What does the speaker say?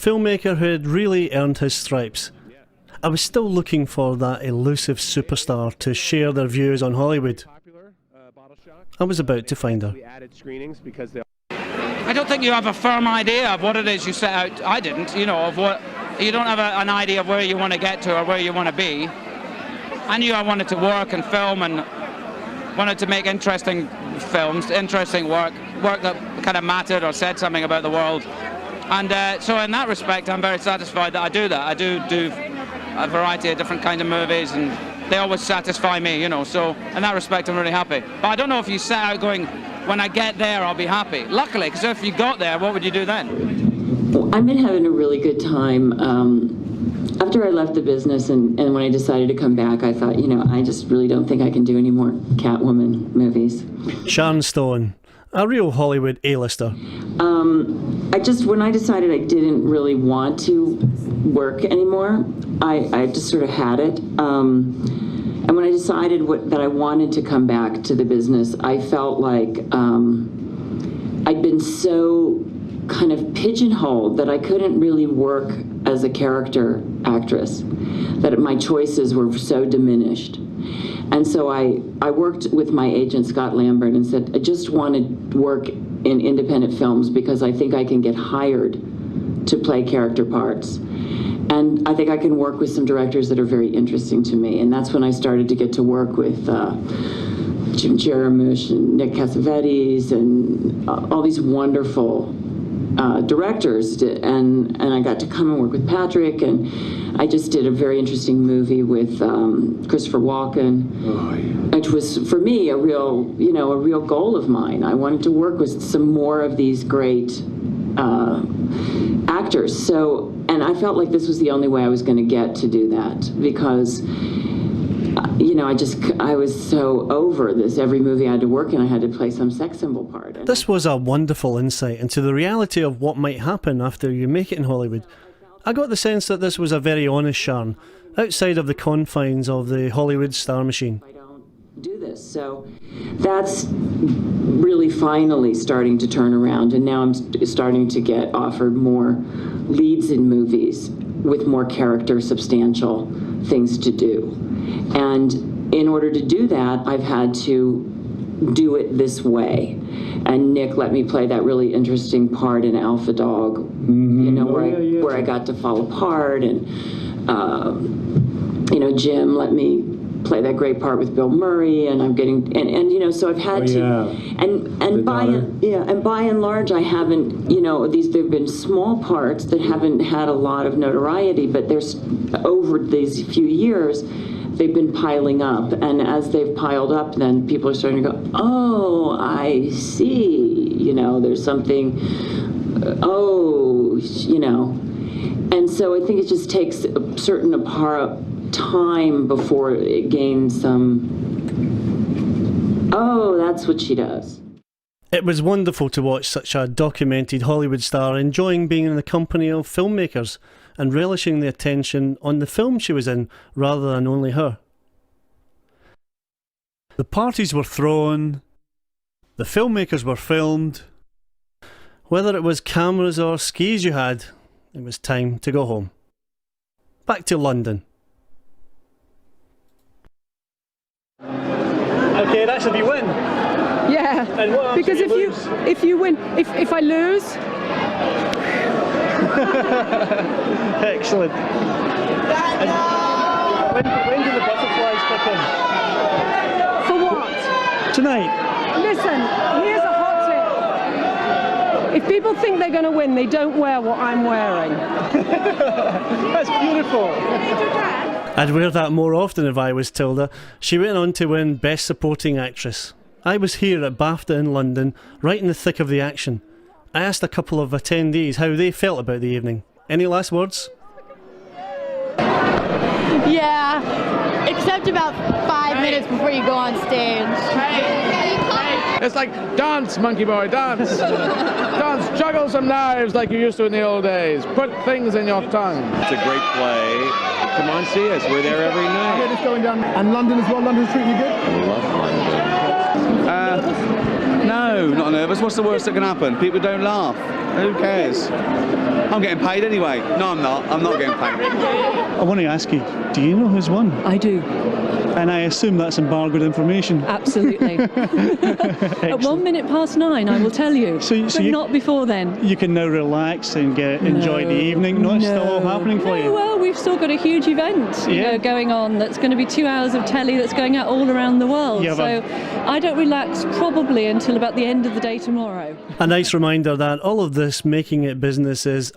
Filmmaker who had really earned his stripes. I was still looking for that elusive superstar to share their views on Hollywood. I was about to find her. I don't think you have a firm idea of what it is you set out. I didn't, of what. You don't have an idea of where you want to get to or where you want to be. I knew I wanted to work and film and wanted to make interesting films, interesting work that kind of mattered or said something about the world. And so in that respect, I'm very satisfied that I do that. I do a variety of different kind of movies, and they always satisfy me, So in that respect, I'm really happy. But I don't know if you set out going, when I get there, I'll be happy. Luckily, because if you got there, what would you do then? Well, I've been having a really good time. After I left the business and when I decided to come back, I thought, I just really don't think I can do any more Catwoman movies. Sharon Stone, a real Hollywood A-lister. When I decided I didn't really want to work anymore, I just sort of had it. And when I decided that I wanted to come back to the business, I felt like I'd been so kind of pigeonholed that I couldn't really work as a character actress, that my choices were so diminished. And so I worked with my agent, Scott Lambert, and said, I just want to work in independent films because I think I can get hired to play character parts. And I think I can work with some directors that are very interesting to me. And that's when I started to get to work with Jim Jarmusch and Nick Cassavetes and all these wonderful directors, and I got to come and work with Patrick, and I just did a very interesting movie with Christopher Walken, which was for me a real goal of mine. I wanted to work with some more of these great actors. So, and I felt like this was the only way I was going to get to do that because. I was so over this. Every movie I had to work in, I had to play some sex symbol part. This was a wonderful insight into the reality of what might happen after you make it in Hollywood. I got the sense that this was a very honest Sharon, outside of the confines of the Hollywood star machine. I don't do this, so that's really finally starting to turn around, and now I'm starting to get offered more leads in movies with more character, substantial things to do. And in order to do that, I've had to do it this way. And Nick let me play that really interesting part in Alpha Dog, where I got to fall apart. And, Jim let me play that great part with Bill Murray. And I'm getting, so I've had and by and large, I haven't, there've been small parts that haven't had a lot of notoriety, but there's over these few years, they've been piling up, and as they've piled up, then people are starting to go, oh, I see, there's something, and so I think it just takes a certain time before it gains some, oh, that's what she does. It was wonderful to watch such a documented Hollywood star enjoying being in the company of filmmakers and relishing the attention on the film she was in rather than only her. The parties were thrown, the filmmakers were filmed. Whether it was cameras or skis you had, it was time to go home. Back to London. Okay, that's if you win. Yeah, and what because if you win, if I lose. Excellent. When do the butterflies kick in? For what? Tonight. Listen, here's a hot tip. If people think they're going to win, they don't wear what I'm wearing. That's beautiful. I'd wear that more often if I was Tilda. She went on to win Best Supporting Actress. I was here at BAFTA in London, right in the thick of the action. I asked a couple of attendees how they felt about the evening. Any last words? Yeah, except about 5 minutes before you go on stage. It's like, dance, monkey boy, dance. Dance, juggle some knives like you used to in the old days. Put things in your tongue. It's a great play. Come on, see us. We're there every night. It's going down. And London as well? London's treating you good? I love London. No, not nervous. What's the worst that can happen? People don't laugh. Who cares? I'm getting paid anyway. No, I'm not. I'm not getting paid. I want to ask you, do you know who's won? I do. And I assume that's embargoed information. Absolutely. At 1 minute past 9, I will tell you. But not before then. You can now relax and enjoy the evening. No, it's still all happening for you. Well, we've still got a huge event going on that's going to be 2 hours of telly that's going out all around the world. So I don't relax probably until about the end of the day tomorrow. A nice reminder that all of this making it business is